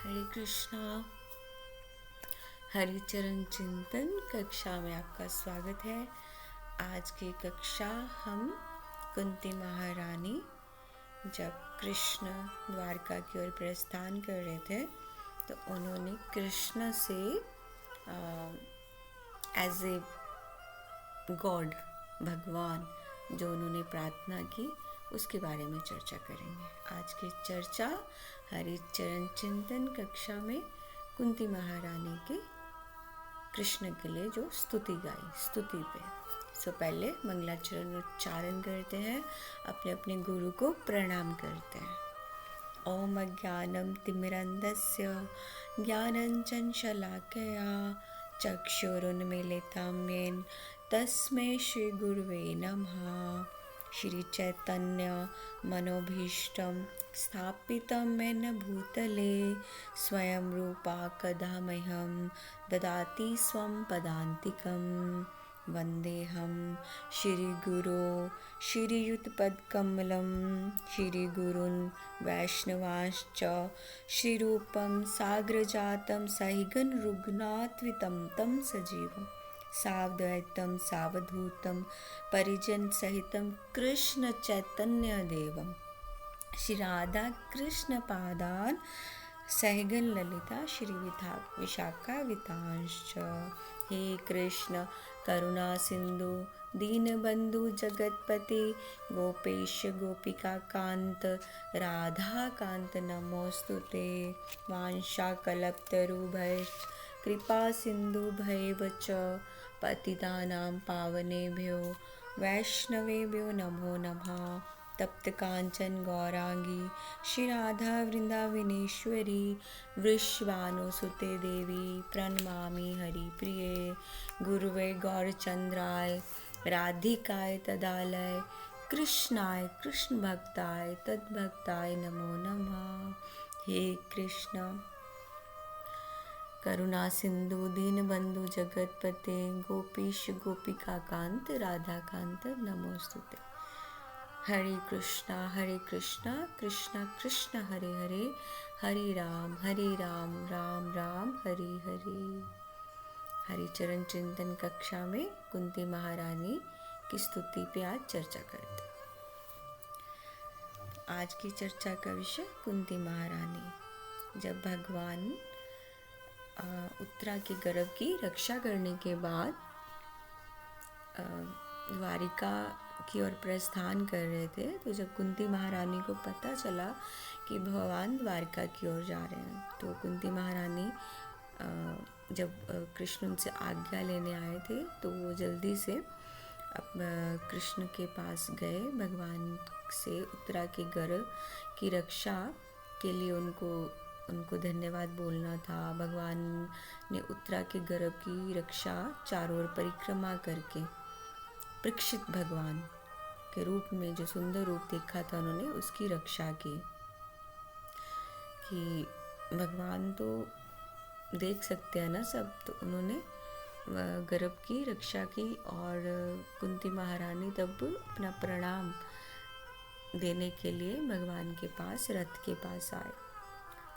हरे कृष्णा। हरिचरण चिंतन कक्षा में आपका स्वागत है। आज की कक्षा हम कुंती महारानी जब कृष्ण द्वारका की ओर प्रस्थान कर रहे थे तो उन्होंने कृष्ण से एज ए गॉड, भगवान, जो उन्होंने प्रार्थना की उसके बारे में चर्चा करेंगे। आज की चर्चा हरिचरण चिंतन कक्षा में कुंती महारानी के कृष्ण के लिए जो स्तुति गाई, स्तुति पे पहले मंगलाचरण उच्चारण करते हैं, अपने अपने गुरु को प्रणाम करते हैं। ओम अज्ञानम तिमिरंधस्य ज्ञानंजन शलाकया चक्षुरुन्मीलितं येन तस्मै श्री गुरुवे नमः। श्री चैतन्य मनोभीष्टं स्थापितं येन भूतले स्वयं रूपा कदा मह्यं ददाति स्वं पदान्तिकं। वन्देऽहं श्रीगुरो श्रीयुतपदकमलं श्रीगुरून् वैष्णवांश्च श्रीरूपं साग्रजातं सहितं रघुनाथान्वितं तं सजीवं सावधूतं सावधूतं परिजनसहितं कृष्ण चैतन्य देवं श्री राधा कृष्ण पादान् सहगन ललिता श्री विशाखा वितांश्च। हे कृष्ण करुणा सिंधु दीनबंधु जगतपते गोपेश गोपिका कांत राधा कांत नमोस्तुते। वांछाकल्पतरुभ्यश्च कृपा सिंधु भैव च पतितानां पावनेभ्यो वैष्णवेभ्यो नमो नमः। तप्त कांचन गौरांगी श्री राधा वृंदावनेश्वरी वृषभानुसुते देवी प्रणमामि हरिप्रिये। गुरुवे गौरचंद्राय राधिकाय तदालय कृष्णाय कृष्ण भक्ताय तद्भक्ताय नमो नमः। हे कृष्ण करुणा सिंधु दीनबंधु जगतपते गोपीश गोपिका कांत राधा कांत नमोस्तुते। हरे कृष्णा कृष्णा कृष्ण हरे हरे हरे राम राम राम हरे हरे। हरिचरण चिंतन कक्षा में कुंती महारानी की स्तुति पे आज चर्चा करते हैं। आज की चर्चा का विषय कुंती महारानी जब भगवान उत्तरा के गर्भ की रक्षा करने के बाद द्वारिका की ओर प्रस्थान कर रहे थे, तो जब कुंती महारानी को पता चला कि भगवान द्वारका की ओर जा रहे हैं, तो कुंती महारानी जब कृष्ण उनसे आज्ञा लेने आए थे तो वो जल्दी से कृष्ण के पास गए। भगवान से उत्तरा के गर्भ की रक्षा के लिए उनको धन्यवाद बोलना था। भगवान ने उत्तरा के गर्भ की रक्षा चारों ओर परिक्रमा करके परीक्षित भगवान के रूप में जो सुंदर रूप देखा था उन्होंने उसकी रक्षा की। कि भगवान तो देख सकते हैं ना सब, तो उन्होंने गर्भ की रक्षा की और कुंती महारानी तब अपना प्रणाम देने के लिए भगवान के पास रथ के पास आए।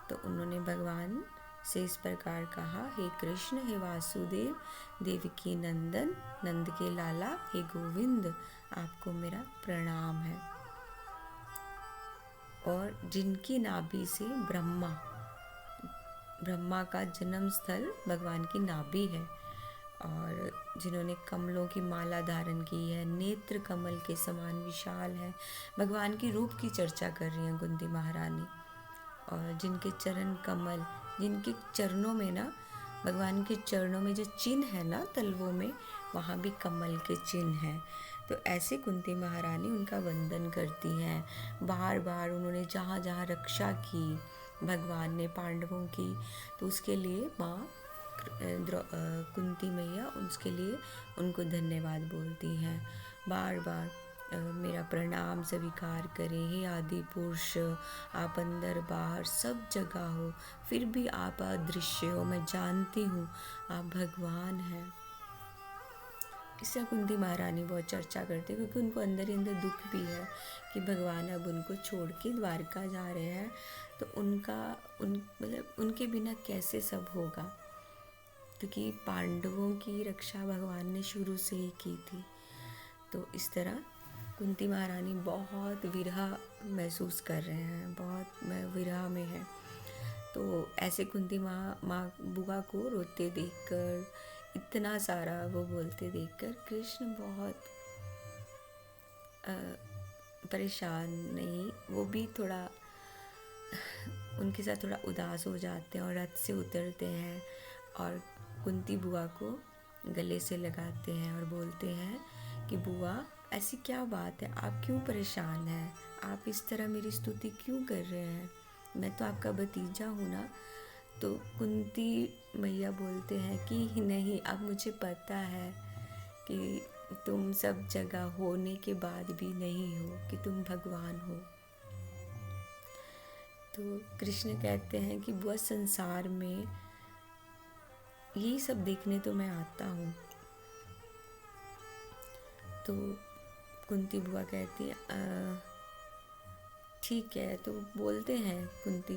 तो उन्होंने भगवान से इस प्रकार कहा, हे कृष्ण, हे वासुदेव, देवकी नंदन, नंद के लाला, हे गोविंद, आपको मेरा प्रणाम है। और जिनकी नाभि से ब्रह्मा का जन्म स्थल भगवान की नाभि है, और जिन्होंने कमलों की माला धारण की है, नेत्र कमल के समान विशाल है, भगवान की रूप की चर्चा कर रही हैं कुंती महारानी। और जिनके चरण कमल, जिनके चरणों में ना, भगवान के चरणों में जो चिन्ह है ना तलवों में, वहाँ भी कमल के चिन्ह हैं। तो ऐसे कुंती महारानी उनका वंदन करती हैं। बार बार उन्होंने जहाँ जहाँ रक्षा की भगवान ने पांडवों की, तो उसके लिए माँ कुंती मैया उसके लिए उनको धन्यवाद बोलती हैं। बार बार मेरा प्रणाम स्वीकार करें, हे आदि पुरुष, आप अंदर बाहर सब जगह हो, फिर भी आप अदृश्य हो, मैं जानती हूँ आप भगवान हैं। इससे कुंती महारानी बहुत चर्चा करते क्योंकि उनको अंदर ही अंदर दुख भी है कि भगवान अब उनको छोड़ के द्वारका जा रहे हैं, तो मतलब उनके बिना कैसे सब होगा, क्योंकि पांडवों की रक्षा भगवान ने शुरू से ही की थी। तो इस तरह कुंती महारानी बहुत विरह महसूस कर रहे हैं, बहुत विरह में है। तो ऐसे कुंती माँ बुआ को रोते देखकर, इतना सारा वो बोलते देखकर कृष्ण बहुत परेशान, नहीं वो भी थोड़ा उनके साथ थोड़ा उदास हो जाते हैं और रथ से उतरते हैं और कुंती बुआ को गले से लगाते हैं और बोलते हैं कि बुआ ऐसी क्या बात है, आप क्यों परेशान हैं, आप इस तरह मेरी स्तुति क्यों कर रहे हैं, मैं तो आपका भतीजा हूँ ना। तो कुंती मैया बोलते हैं कि नहीं, अब मुझे पता है कि तुम सब जगह होने के बाद भी नहीं हो, कि तुम भगवान हो। तो कृष्ण कहते हैं कि बुआ संसार में यही सब देखने तो मैं आता हूँ। तो कुंती बुआ कहती है ठीक है। तो बोलते हैं कुंती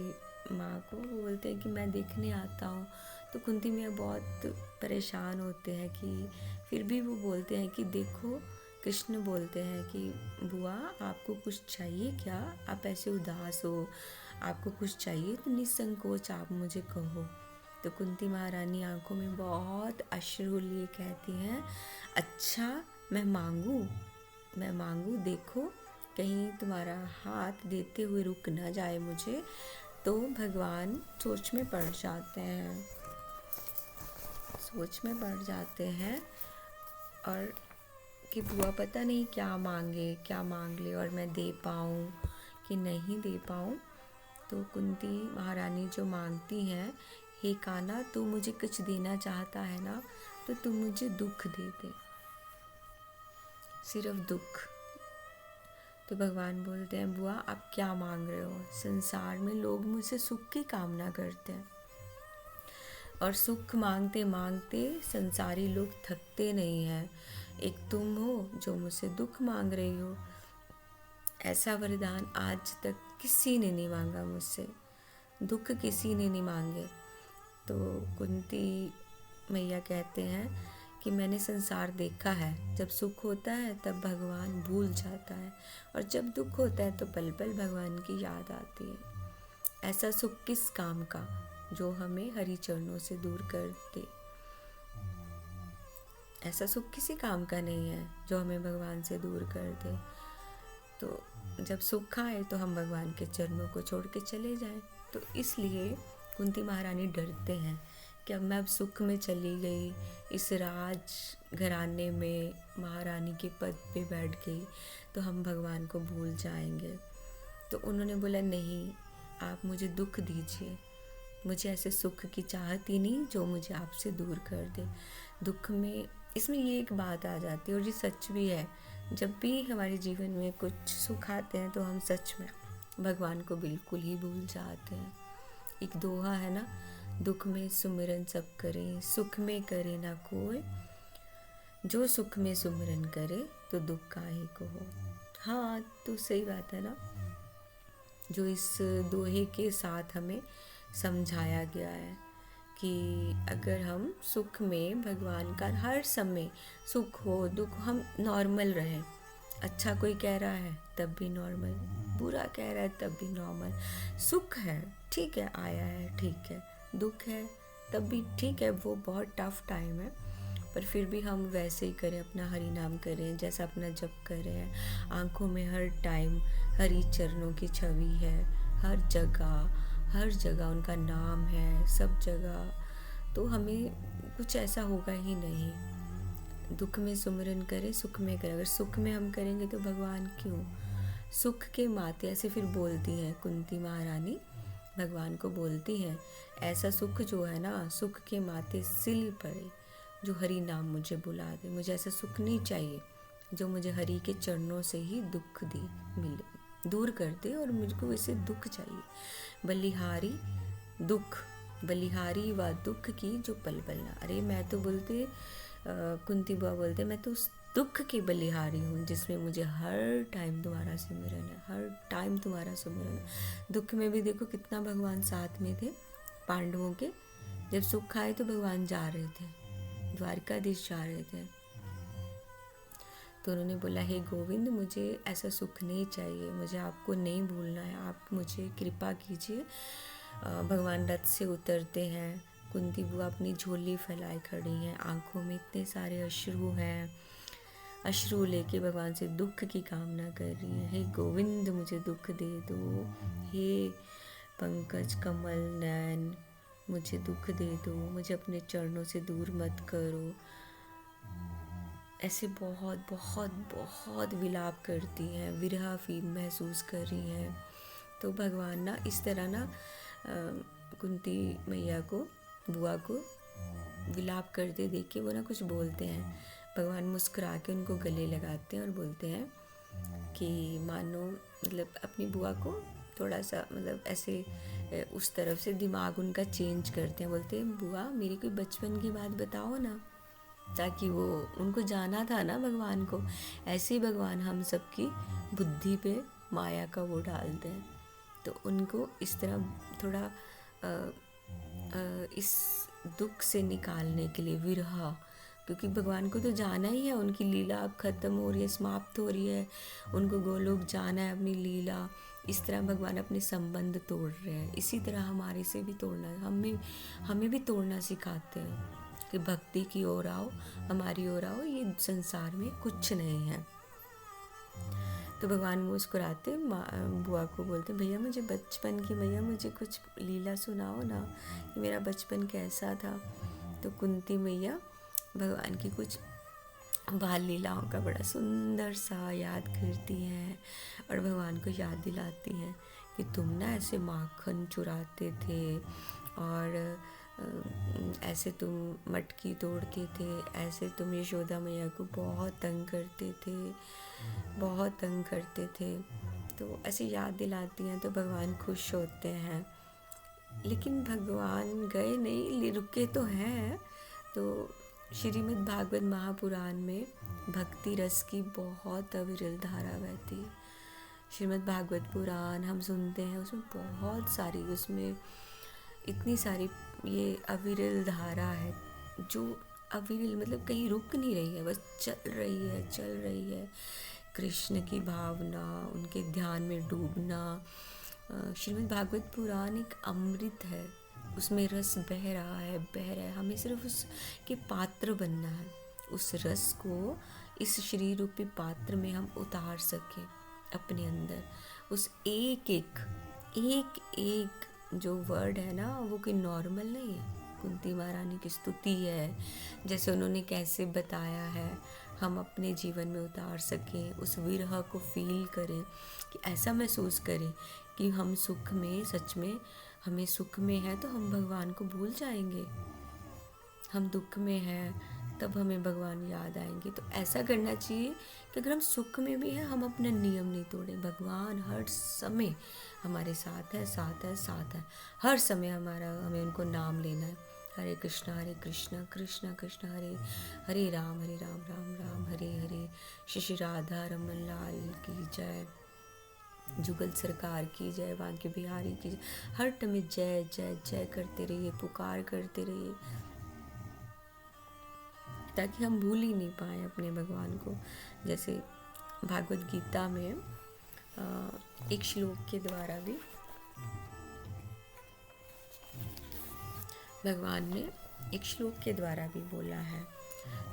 माँ को, वो बोलते हैं कि मैं देखने आता हूँ। तो कुंती मियाँ बहुत परेशान होते हैं कि फिर भी वो बोलते हैं कि देखो, कृष्ण बोलते हैं कि बुआ आपको कुछ चाहिए क्या, आप ऐसे उदास हो, आपको कुछ चाहिए तो निसंकोच आप मुझे कहो। तो कुंती महारानी आंखों में बहुत अश्रु लिए कहती हैं, अच्छा मैं मांगू, देखो कहीं तुम्हारा हाथ देते हुए रुक ना जाए मुझे। तो भगवान सोच में पड़ जाते हैं और कि बुआ पता नहीं क्या मांग ले और मैं दे पाऊँ कि नहीं दे पाऊँ। तो कुंती महारानी जो मांगती हैं, हे कान्हा तू मुझे कुछ देना चाहता है ना, तो तू मुझे दुख दे दे, सिर्फ दुख। तो भगवान बोलते हैं बुआ आप क्या मांग रहे हो, संसार में लोग मुझसे सुख की कामना करते हैं और सुख मांगते मांगते संसारी लोग थकते नहीं हैं, एक तुम हो जो मुझसे दुख मांग रही हो। ऐसा वरदान आज तक किसी ने नहीं मांगा मुझसे, दुख किसी ने नहीं मांगे। तो कुंती मैया कहते हैं कि मैंने संसार देखा है, जब सुख होता है तब भगवान भूल जाता है और जब दुख होता है तो पल पल भगवान की याद आती है। ऐसा सुख किस काम का जो हमें हरि चरणों से दूर कर दे, ऐसा सुख किसी काम का नहीं है जो हमें भगवान से दूर कर दे। तो जब सुख आए तो हम भगवान के चरणों को छोड़ के चले जाएं। तो इसलिए कुंती महारानी डरते हैं कि अब मैं अब सुख में चली गई, इस राज घराने में महारानी के पद पे बैठ गई तो हम भगवान को भूल जाएंगे। तो उन्होंने बोला नहीं, आप मुझे दुख दीजिए, मुझे ऐसे सुख की चाहत ही नहीं जो मुझे आपसे दूर कर दे। दुख में इसमें ये एक बात आ जाती है और ये सच भी है, जब भी हमारे जीवन में कुछ सुख आते हैं तो हम सच में भगवान को बिल्कुल ही भूल जाते हैं। एक दोहा है ना, दुख में सुमिरन सब करें, सुख में करे ना कोई, जो सुख में सुमिरन करे तो दुख काहे को हो। हाँ, तो सही बात है ना, जो इस दोहे के साथ हमें समझाया गया है कि अगर हम सुख में भगवान का हर समय, सुख हो दुख हम नॉर्मल रहें, अच्छा कोई कह रहा है तब भी नॉर्मल, बुरा कह रहा है तब भी नॉर्मल, सुख है ठीक है आया है ठीक है, दुख है तब भी ठीक है, वो बहुत टफ टाइम है पर फिर भी हम वैसे ही करें, अपना हरि नाम करें जैसा अपना जप कर रहे हैं। आँखों में हर टाइम हरि चरणों की छवि है, हर जगह उनका नाम है, सब जगह। तो हमें कुछ ऐसा होगा ही नहीं। दुख में सुमिरन करें, सुख में करें। अगर सुख में हम करेंगे तो भगवान क्यों, सुख के माते ऐसे फिर बोलती हैं कुंती महारानी, भगवान को बोलती हैं ऐसा सुख जो है ना, सुख के माते सिल पड़े, जो हरि नाम मुझे बुला दे। मुझे ऐसा सुख नहीं चाहिए जो मुझे हरि के चरणों से ही दुख दे मिले, दूर कर दे, और मुझको वैसे दुख चाहिए। बलिहारी दुख, बलिहारी व दुख की जो पल पल ना। अरे मैं तो बोलते कुंती बुआ बोलते मैं तो उस दुख की बलिहारी हूँ जिसमें मुझे हर टाइम तुम्हारा सिमरन है, हर टाइम तुम्हारा सिमरन है। दुख में भी देखो कितना भगवान साथ में थे पांडवों के। जब सुख आए तो भगवान जा रहे थे, द्वारकाधीश जा रहे थे, तो उन्होंने बोला हे गोविंद मुझे ऐसा सुख नहीं चाहिए, मुझे आपको नहीं भूलना है, आप मुझे कृपा कीजिए। भगवान रथ से उतरते हैं, कुंती बुआ अपनी झोली फैलाए खड़ी हैं, आंखों में इतने सारे अश्रु हैं, अश्रु लेके भगवान से दुख की कामना कर रही है। हे गोविंद मुझे दुख दे दो, हे पंकज कमल नयन मुझे दुख दे दो, मुझे अपने चरणों से दूर मत करो। ऐसे बहुत बहुत बहुत विलाप करती हैं, विरह फील महसूस कर रही हैं। तो भगवान ना इस तरह ना कुंती मैया को, बुआ को विलाप करते देख के वो ना कुछ बोलते हैं। भगवान मुस्कुरा के उनको गले लगाते हैं और बोलते हैं कि मानो मतलब अपनी बुआ को थोड़ा सा मतलब ऐसे उस तरफ से दिमाग उनका चेंज करते हैं। बोलते हैं बुआ मेरी कोई बचपन की बात बताओ ना, ताकि वो उनको जाना था ना भगवान को। ऐसे ही भगवान हम सबकी बुद्धि पे माया का वो डालते हैं। तो उनको इस तरह थोड़ा इस दुख से निकालने के लिए विरह, क्योंकि भगवान को तो जाना ही है, उनकी लीला अब ख़त्म हो रही है, समाप्त हो रही है, उनको गोलोक जाना है अपनी लीला। इस तरह भगवान अपने संबंध तोड़ रहे हैं। इसी तरह हमारे से भी तोड़ना, हमें भी तोड़ना सिखाते हैं कि भक्ति की ओर आओ, हमारी ओर आओ, ये संसार में कुछ नहीं है। तो भगवान मुस्कुराते बुआ को बोलते भैया मुझे बचपन की, भैया मुझे कुछ लीला सुनाओ ना कि मेरा बचपन कैसा था। तो कुंती मैया भगवान की कुछ बाल लीलाओं का बड़ा सुंदर सा याद करती हैं और भगवान को याद दिलाती हैं कि तुम ना ऐसे माखन चुराते थे और ऐसे तुम मटकी तोड़ते थे, ऐसे तुम यशोदा मैया को बहुत तंग करते थे, बहुत तंग करते थे। तो ऐसे याद दिलाती हैं तो भगवान खुश होते हैं। लेकिन भगवान गए नहीं, रुके तो हैं। तो श्रीमद् भागवत महापुराण में भक्ति रस की बहुत अविरल धारा बहती है। श्रीमद् भागवत पुराण हम सुनते हैं, उसमें बहुत सारी, उसमें इतनी सारी ये अविरल धारा है जो अविरल मतलब कहीं रुक नहीं रही है, बस चल रही है, चल रही है। कृष्ण की भावना, उनके ध्यान में डूबना। श्रीमद् भागवत पुराण एक अमृत है, उसमें रस बह रहा है, बह रहा है। हमें सिर्फ उसके पात्र बनना है, उस रस को इस श्री रूपी पात्र में हम उतार सकें अपने अंदर। उस एक एक जो वर्ड है ना वो कोई नॉर्मल नहीं है। कुंती महारानी की स्तुति है, जैसे उन्होंने कैसे बताया है, हम अपने जीवन में उतार सकें, उस विरह को फील करें, कि ऐसा महसूस करें कि हम सुख में, सच में हमें सुख में है तो हम भगवान को भूल जाएंगे, हम दुख में हैं तब हमें भगवान याद आएंगे। तो ऐसा करना चाहिए कि अगर हम सुख में भी हैं हम अपना नियम नहीं तोड़ें। भगवान हर समय हमारे साथ है, साथ है, साथ है, हर समय हमें उनको नाम लेना है। हरे कृष्णा कृष्णा कृष्ण हरे हरे, राम राम राम हरे हरे। श्री राधा रमन लाल की जय, जुगल सरकार की जय, बांके बिहारी की जय। हर टाइम जय जय जय करते रहिए, पुकार करते रहिए, ताकि हम भूल ही नहीं पाए अपने भगवान को। जैसे भागवत गीता में एक श्लोक के द्वारा भी भगवान ने एक श्लोक के द्वारा भी बोला है,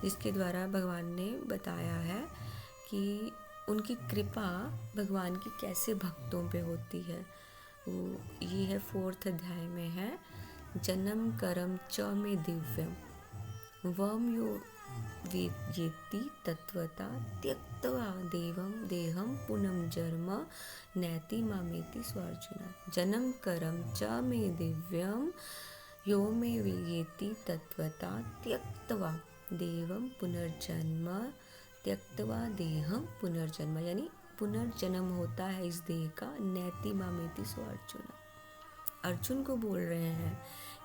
जिसके द्वारा भगवान ने बताया है कि उनकी कृपा भगवान की कैसे भक्तों पे होती है। वो ये है 4th अध्याय में है, जन्म कर्म च में दिव्यम वम यो वेद्येति तत्वता त्यक्त्वा देवम देहम पुनम जन्म नैति मामेति स्वार्जुना। जन्म कर्म च में दिव्यम यो मे वेयेति तत्वता त्यक्त्वा देवम पुनर्जन्म, त्यक्त्वा देहम पुनर्जन्म, यानी पुनर्जन्म होता है इस देह का, नैति मामेति स्वार्जुना। अर्जुन को बोल रहे हैं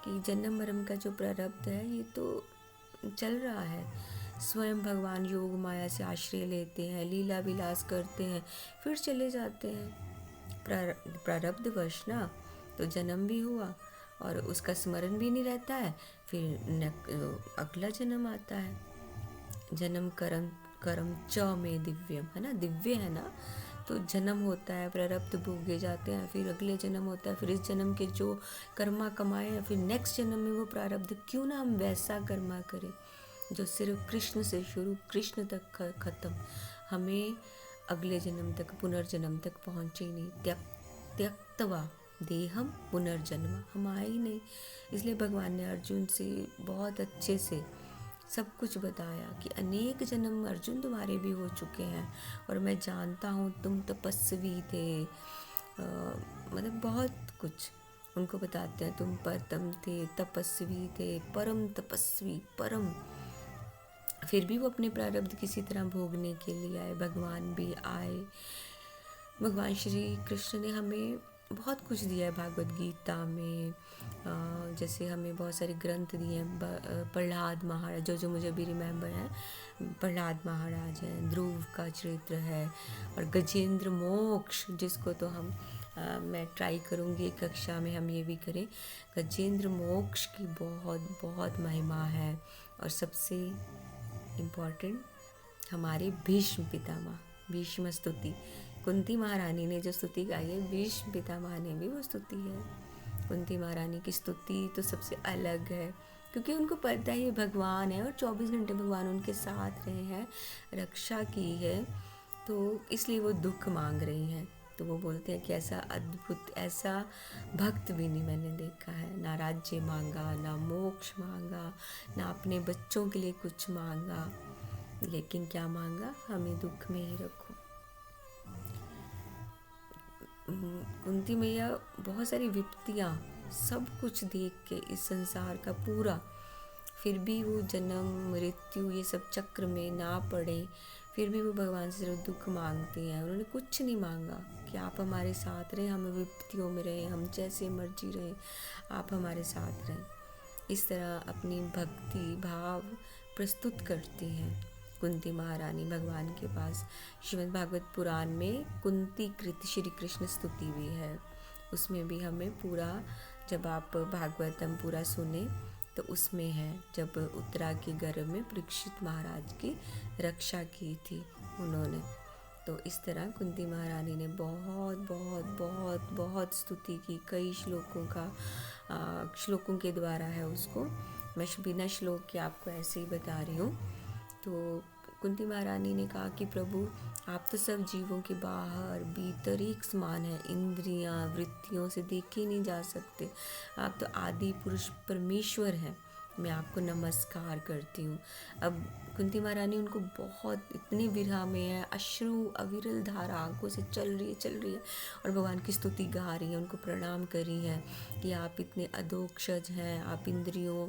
कि जन्म मरण का जो प्रारब्ध है ये तो चल रहा है। स्वयं भगवान योग माया से आश्रय लेते हैं, लीला विलास करते हैं, फिर चले जाते हैं। प्रारब्धवश ना, तो जन्म भी हुआ और उसका स्मरण भी नहीं रहता है, फिर अगला जन्म आता है। जन्म कर्म कर्म च में दिव्यम, है ना, दिव्य है ना। तो जन्म होता है, प्रारब्ध भोगे जाते हैं, फिर अगले जन्म होता है, फिर इस जन्म के जो कर्मा कमाए हैं, फिर नेक्स्ट जन्म में वो प्रारब्ध, क्यों ना हम वैसा कर्मा करें जो सिर्फ कृष्ण से शुरू कृष्ण तक खत्म, हमें अगले जन्म तक, पुनर्जन्म तक पहुँचे ही नहीं। त्यक्तवा देहम पुनर्जन्म, हम आए ही नहीं। इसलिए भगवान ने अर्जुन से बहुत अच्छे से सब कुछ बताया कि अनेक जन्म अर्जुन तुम्हारे भी हो चुके हैं, और मैं जानता हूँ तुम तपस्वी थे, मतलब बहुत कुछ उनको बताते हैं। तुम परतम थे, तपस्वी थे, परम तपस्वी, परम। फिर भी वो अपने प्रारब्ध किसी तरह भोगने के लिए आए, भगवान भी आए। भगवान श्री कृष्ण ने हमें बहुत कुछ दिया है भागवत गीता में, जैसे हमें बहुत सारे ग्रंथ दिए हैं। प्रहलाद महाराज, जो मुझे भी रिमेम्बर है, प्रहलाद महाराज हैं, ध्रुव का चरित्र है, और गजेंद्र मोक्ष, जिसको तो हम मैं ट्राई करूँगी कक्षा में हम ये भी करें। गजेंद्र मोक्ष की बहुत बहुत महिमा है। और सबसे इम्पॉर्टेंट हमारे भीष्म पितामह, भीष्म स्तुति, कुंती महारानी ने जो स्तुति गाई है, भीष्म पितामह ने भी वो स्तुति है। कुंती महारानी की स्तुति तो सबसे अलग है, क्योंकि उनको पता है ये भगवान है और 24 घंटे भगवान उनके साथ रहे हैं, रक्षा की है, तो इसलिए वो दुख मांग रही हैं। तो वो बोलते हैं कि ऐसा अद्भुत, ऐसा भक्त भी नहीं मैंने देखा है, ना राज्य मांगा, ना मोक्ष मांगा, ना अपने बच्चों के लिए कुछ मांगा, लेकिन क्या मांगा, हमें दुख में ही रखो। कुंती मैया बहुत सारी विपत्तियाँ, सब कुछ देख के इस संसार का पूरा, फिर भी वो जन्म मृत्यु ये सब चक्र में ना पड़े, फिर भी वो भगवान से सिर्फ दुख मांगती हैं। उन्होंने कुछ नहीं मांगा कि आप हमारे साथ रहें, हम विपत्तियों में रहें, हम जैसे मर्जी रहें, आप हमारे साथ रहें। इस तरह अपनी भक्ति भाव प्रस्तुत करती हैं कुंती महारानी भगवान के पास। श्रीमद् भागवत पुराण में कुंती कृत श्री कृष्ण स्तुति भी है, उसमें भी हमें पूरा, जब आप भागवतम पूरा सुने तो उसमें है, जब उत्तरा के गर्भ में परीक्षित महाराज की रक्षा की थी उन्होंने। तो इस तरह कुंती महारानी ने बहुत बहुत बहुत बहुत स्तुति की, कई श्लोकों के द्वारा है उसको, मैं बिना श्लोक के आपको ऐसे ही बता रही हूँ। तो कुंती महारानी ने कहा कि प्रभु आप तो सब जीवों के बाहर भीतर एक समान है, इंद्रियां वृत्तियों से देखे नहीं जा सकते, आप तो आदि पुरुष परमेश्वर हैं, मैं आपको नमस्कार करती हूँ। अब कुंती महारानी उनको बहुत, इतनी विरह में है, अश्रु अविरल धारा आंखों से चल रही है और भगवान की स्तुति गा रही है, उनको प्रणाम कर रही है कि आप इतने अधोक्षज हैं, आप इंद्रियों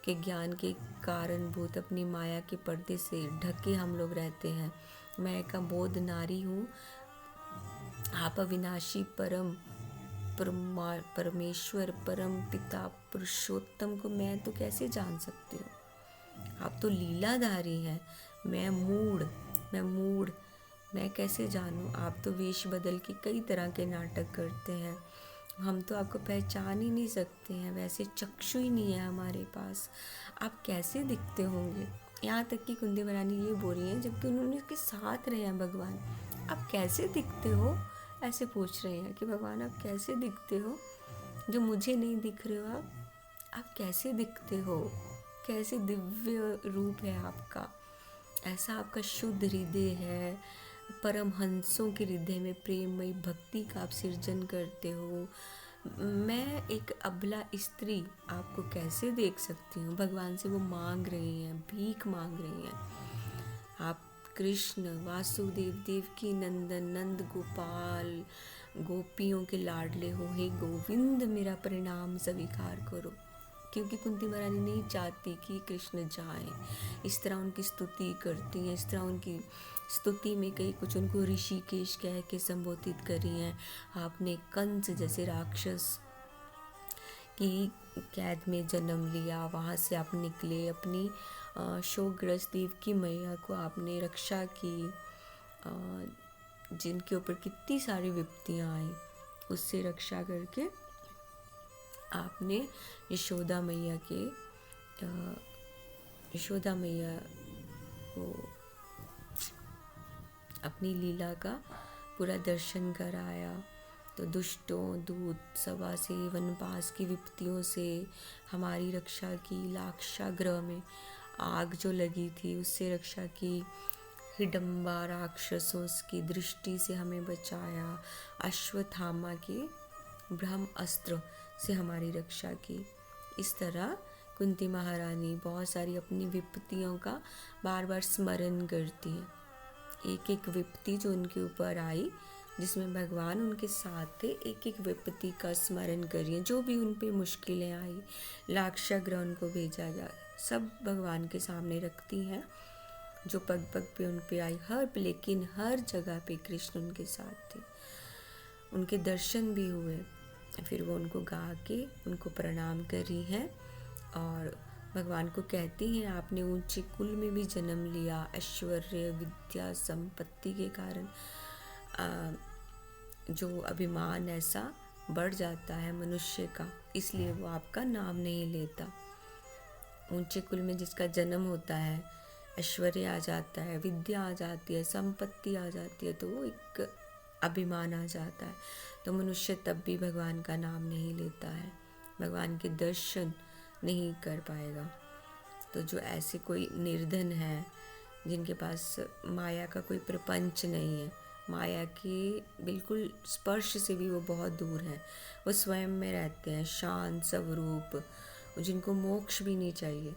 के ज्ञान के कारणभूत अपनी माया के पर्दे से ढके हम लोग रहते हैं, मैं एक अबोध नारी हूँ, आप अविनाशी परम परमेश्वर परम पिता पुरुषोत्तम को मैं तो कैसे जान सकती हूँ, आप तो लीलाधारी हैं, मैं मूढ़, मैं कैसे जानूँ, आप तो वेश बदल के कई तरह के नाटक करते हैं, हम तो आपको पहचान ही नहीं सकते हैं, वैसे चक्षु ही नहीं है हमारे पास, आप कैसे दिखते होंगे। यहाँ तक कि कुंती महारानी ये बोल रही हैं, जबकि उन्होंने उसके साथ रहे हैं भगवान, आप कैसे दिखते हो, ऐसे पूछ रहे हैं कि भगवान आप कैसे दिखते हो, जो मुझे नहीं दिख रहे हो, आप कैसे दिखते हो, कैसे दिव्य रूप है आपका, ऐसा आपका शुद्ध हृदय है, परमहंसों के हृदय में प्रेममयी भक्ति का आप सृजन करते हो, मैं एक अबला स्त्री आपको कैसे देख सकती हूँ। भगवान से वो मांग रही हैं, भीख मांग रही हैं। आप कृष्ण वासुदेव देवकी नंदन नंद गोपाल गोपियों के लाडले हो, हे गोविंद मेरा परिणाम स्वीकार करो, क्योंकि कुंती महारानी नहीं चाहती कि कृष्ण जाएं। इस तरह उनकी स्तुति करती हैं, इस तरह उनकी स्तुति में कई कुछ उनको ऋषिकेश कह के संबोधित करी हैं। आपने कंस जैसे राक्षस की कैद में जन्म लिया, वहाँ से आप निकले, अपनी शोकग्रस्त देवकी मैया को आपने रक्षा की, जिनके ऊपर कितनी सारी विपत्तियाँ आई, उससे रक्षा करके आपने यशोदा मैया को अपनी लीला का पूरा दर्शन कराया। तो दुष्टों, दूत सभा से, वनवास की विपत्तियों से हमारी रक्षा की। लाक्षागृह में आग जो लगी थी उससे रक्षा की। हिडम्बा राक्षसों की दृष्टि से हमें बचाया। अश्वत्थामा के ब्रह्म अस्त्र से हमारी रक्षा की। इस तरह कुंती महारानी बहुत सारी अपनी विपत्तियों का बार बार स्मरण करती हैं। एक एक विपत्ति जो उनके ऊपर आई, जिसमें भगवान उनके साथ थे, एक एक विपत्ति का स्मरण करिए। जो भी उन पे मुश्किलें आई, लाक्षागृह उनको भेजा जा, सब भगवान के सामने रखती हैं। जो पग पग पे उन पे आई, लेकिन हर जगह पे कृष्ण उनके साथ थे। उनके दर्शन भी हुए। फिर वो उनको गा के उनको प्रणाम करी हैं और भगवान को कहती हैं, आपने ऊंचे कुल में भी जन्म लिया, ऐश्वर्य, विद्या, संपत्ति के कारण जो अभिमान ऐसा बढ़ जाता है मनुष्य का, इसलिए वो आपका नाम नहीं लेता। ऊंचे कुल में जिसका जन्म होता है, ऐश्वर्य आ जाता है, विद्या आ जाती है, संपत्ति आ जाती है, तो वो एक अभिमान आ जाता है। तो मनुष्य तब भी भगवान का नाम नहीं लेता है, भगवान के दर्शन नहीं कर पाएगा। तो जो ऐसे कोई निर्धन है, जिनके पास माया का कोई प्रपंच नहीं है, माया के बिल्कुल स्पर्श से भी वो बहुत दूर हैं, वो स्वयं में रहते हैं, शांत स्वरूप, जिनको मोक्ष भी नहीं चाहिए,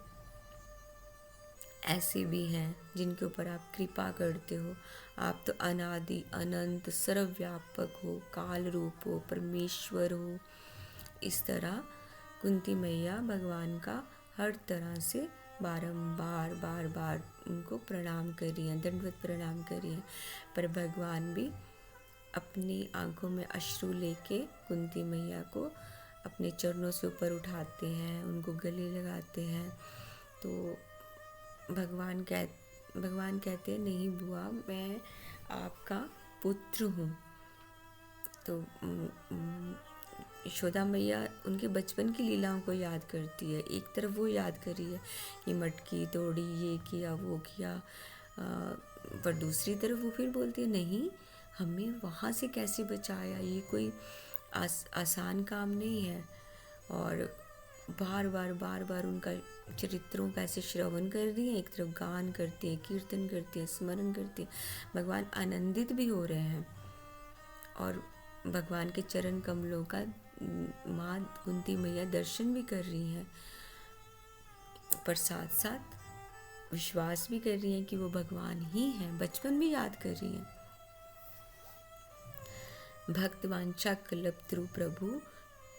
ऐसे भी हैं जिनके ऊपर आप कृपा करते हो। आप तो अनादि अनंत सर्वव्यापक हो, काल रूप हो, परमेश्वर हो। इस तरह कुंती मैया भगवान का हर तरह से बारंबार बार बार उनको प्रणाम करी हैं, दंडवत प्रणाम करी हैं। पर भगवान भी अपनी आंखों में अश्रु लेके कुंती मैया को अपने चरणों से ऊपर उठाते हैं, उनको गले लगाते हैं। तो भगवान कहते हैं, नहीं बुआ, मैं आपका पुत्र हूँ। तो यशोदा मैया उनके बचपन की लीलाओं को याद करती है। एक तरफ वो याद करी है कि मटकी तोड़ी, ये किया, वो किया, पर दूसरी तरफ वो फिर बोलती है, नहीं, हमें वहाँ से कैसे बचाया, ये कोई आसान काम नहीं है। और बार बार उनका चरित्रों का ऐसे श्रवण कर रही है, एक तरफ गान करती है, कीर्तन करती है, स्मरण करती है। भगवान आनंदित भी हो रहे हैं और भगवान के चरण कमलों का माँ कुंती मैया दर्शन भी कर रही हैं, पर साथ साथ विश्वास भी कर रही हैं कि वो भगवान ही हैं। बचपन भी याद कर रही हैं। भक्तवांछा कल्पतरु प्रभु,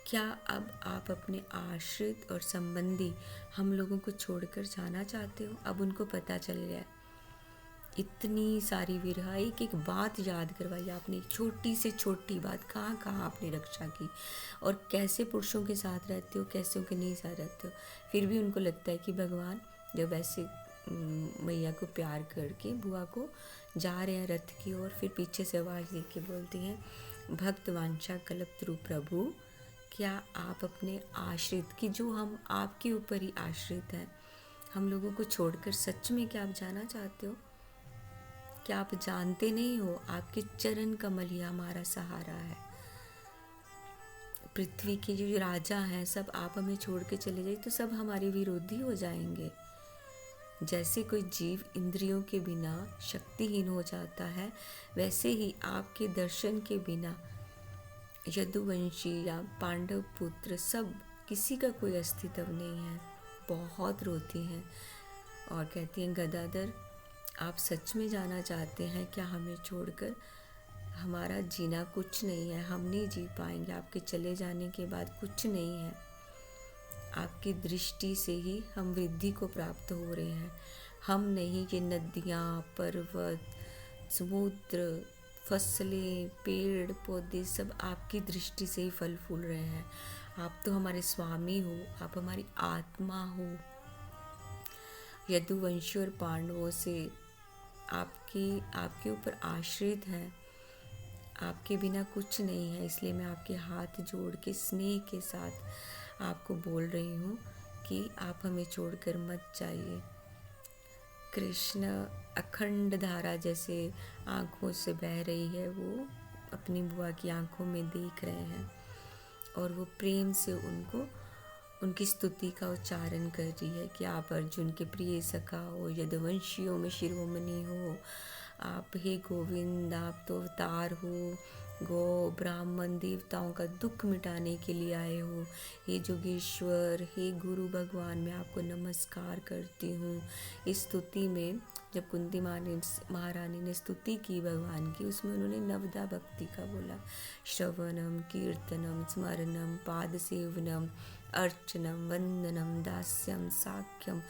क्या अब आप अपने आश्रित और संबंधी हम लोगों को छोड़कर जाना चाहते हो? अब उनको पता चल गया, इतनी सारी विरह, एक एक बात याद करवाई आपने, छोटी से छोटी बात, कहाँ कहाँ आपने रक्षा की और कैसे पुरुषों के साथ रहते हो, कैसे उनके नहीं साथ रहते हो। फिर भी उनको लगता है कि भगवान जब ऐसे मैया को प्यार करके बुआ को जा रहे हैं रथ की ओर, फिर पीछे से आवाज़ दे के बोलती हैं, भक्तवांछा कल्पतरु प्रभु, क्या आप अपने आश्रित की, जो हम आपके ऊपर ही आश्रित हैं, हम लोगों को छोड़कर सच में क्या आप जाना चाहते हो? क्या आप जानते नहीं हो आपके चरण कमल ही हमारा सहारा है। पृथ्वी के जो राजा हैं सब आप हमें छोड़ के चले जाए तो सब हमारे विरोधी हो जाएंगे। जैसे कोई जीव इंद्रियों के बिना शक्तिहीन हो जाता है, वैसे ही आपके दर्शन के बिना यदुवंशी या पांडव पुत्र सब, किसी का कोई अस्तित्व नहीं है। बहुत रोती हैं और कहती हैं, गदाधर, आप सच में जाना चाहते हैं क्या हमें छोड़कर? हमारा जीना कुछ नहीं है, हम नहीं जी पाएंगे, आपके चले जाने के बाद कुछ नहीं है। आपकी दृष्टि से ही हम वृद्धि को प्राप्त हो रहे हैं, हम नहीं। ये नदियाँ, पर्वत, समुद्र, फसलें, पेड़ पौधे सब आपकी दृष्टि से ही फल फूल रहे हैं। आप तो हमारे स्वामी हो, आप हमारी आत्मा हो। यदुवंशी और पांडवों से आपके ऊपर आश्रित हैं, आपके बिना कुछ नहीं है, इसलिए मैं आपके हाथ जोड़ के स्नेह के साथ आपको बोल रही हूँ कि आप हमें छोड़कर मत जाइए। कृष्ण अखंड धारा जैसे आँखों से बह रही है, वो अपनी बुआ की आँखों में देख रहे हैं और वो प्रेम से उनकी स्तुति का उच्चारण कर रही है कि आप अर्जुन के प्रिय सखा हो, यदुवंशियों में शिरोमणि हो, आप हे गोविंद, आप तो अवतार हो, गौ ब्राह्मण देवताओं का दुख मिटाने के लिए आए हो, हे जोगेश्वर, हे गुरु भगवान, मैं आपको नमस्कार करती हूँ। इस स्तुति में जब कुंती महारानी ने स्तुति की भगवान की, उसमें उन्होंने नवदा भक्ति का बोला, श्रवणम कीर्तनम स्मरणम पाद सेवनम अर्चनम वंदनम दास्यम साख्यम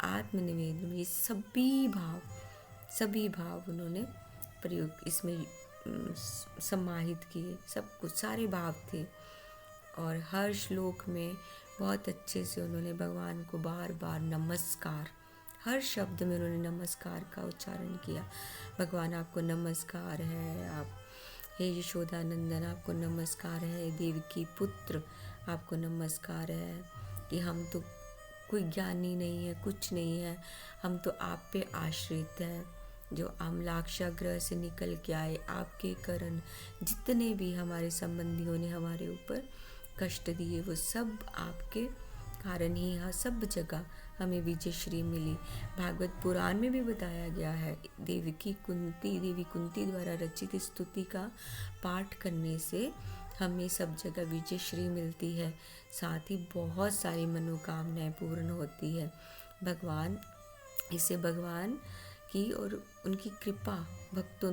आत्मनिवेदनम, ये सभी भाव उन्होंने प्रयोग इसमें समाहित किए। सब कुछ सारे भाव थे और हर श्लोक में बहुत अच्छे से उन्होंने भगवान को बार बार नमस्कार, हर शब्द में उन्होंने नमस्कार का उच्चारण किया। भगवान आपको नमस्कार है, आप हे यशोदानंदन आपको नमस्कार है, देवकी पुत्र आपको नमस्कार है कि हम तो कोई ज्ञानी नहीं है, कुछ नहीं है, हम तो आप पे आश्रित हैं। जो आमलाक्षागृह से निकल के आए, आपके कारण जितने भी हमारे संबंधियों ने हमारे ऊपर कष्ट दिए, वो सब आपके कारण ही यहाँ सब जगह हमें विजय श्री मिली। भागवत पुराण में भी बताया गया है, देवी कुंती द्वारा रचित स्तुति का पाठ करने से हमें सब जगह विजय श्री मिलती है, साथ ही बहुत सारी मनोकामनाएं पूर्ण होती है। भगवान की और उनकी कृपा भक्तों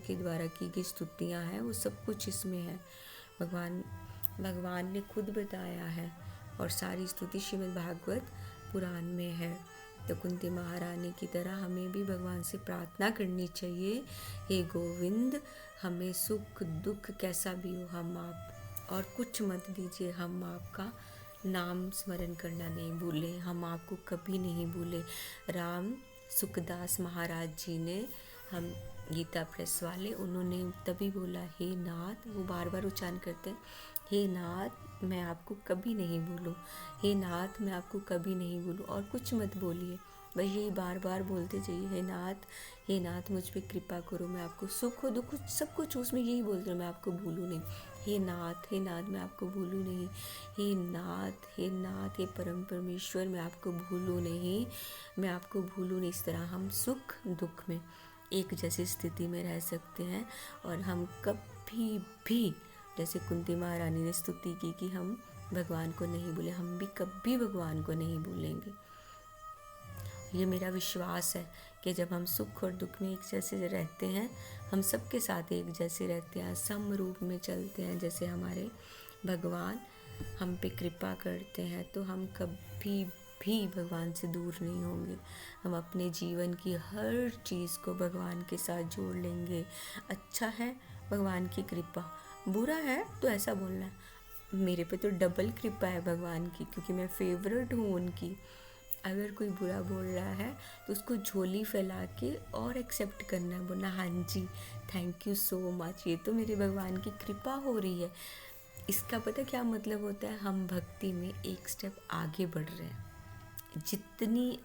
के द्वारा की गई स्तुतियाँ हैं, वो सब कुछ इसमें है। भगवान ने खुद बताया है और सारी स्तुति श्रीमद् भागवत पुराण में है। तो कुंती महारानी की तरह हमें भी भगवान से प्रार्थना करनी चाहिए, हे गोविंद, हमें सुख दुख कैसा भी हो, हम आप और कुछ मत दीजिए, हम आपका नाम स्मरण करना नहीं भूलें, हम आपको कभी नहीं भूले। राम सुखदास महाराज जी ने, हम गीता प्रेस वाले, उन्होंने तभी बोला, हे नाथ, वो बार बार उच्चारण करते हैं, हे नाथ मैं आपको कभी नहीं भूलूँ, हे नाथ मैं आपको कभी नहीं भूलूँ, और कुछ मत बोलिए, बस यही बार बार बोलते जाइए, हे नाथ मुझ पे कृपा करो, मैं आपको सुख हो दुख सब कुछ उसमें यही बोलते रहो, मैं आपको भूलूँ नहीं, हे नाथ मैं आपको भूलूँ नहीं, हे नाथ हे परम परमेश्वर मैं आपको भूलूँ नहीं, मैं आपको भूलूँ नहीं। इस तरह हम सुख दुख में एक जैसी स्थिति में रह सकते हैं और हम कभी भी, जैसे कुंती महारानी ने स्तुति की कि हम भगवान को नहीं भूले, हम भी कभी भगवान को नहीं भूलेंगे। ये मेरा विश्वास है कि जब हम सुख और दुख में एक जैसे रहते हैं, हम सबके साथ एक जैसे रहते हैं, सम रूप में चलते हैं, जैसे हमारे भगवान हम पे कृपा करते हैं, तो हम कभी भी भगवान से दूर नहीं होंगे। हम अपने जीवन की हर चीज़ को भगवान के साथ जोड़ लेंगे। अच्छा है भगवान की कृपा, बुरा है तो ऐसा बोलना है, मेरे पे तो डबल कृपा है भगवान की, क्योंकि मैं फेवरेट हूँ उनकी। अगर कोई बुरा बोल रहा है तो उसको झोली फैला के और एक्सेप्ट करना है, बोलना हाँ जी थैंक यू सो मच, ये तो मेरे भगवान की कृपा हो रही है। इसका पता क्या मतलब होता है, हम भक्ति में एक स्टेप आगे बढ़ रहे हैं। जितनी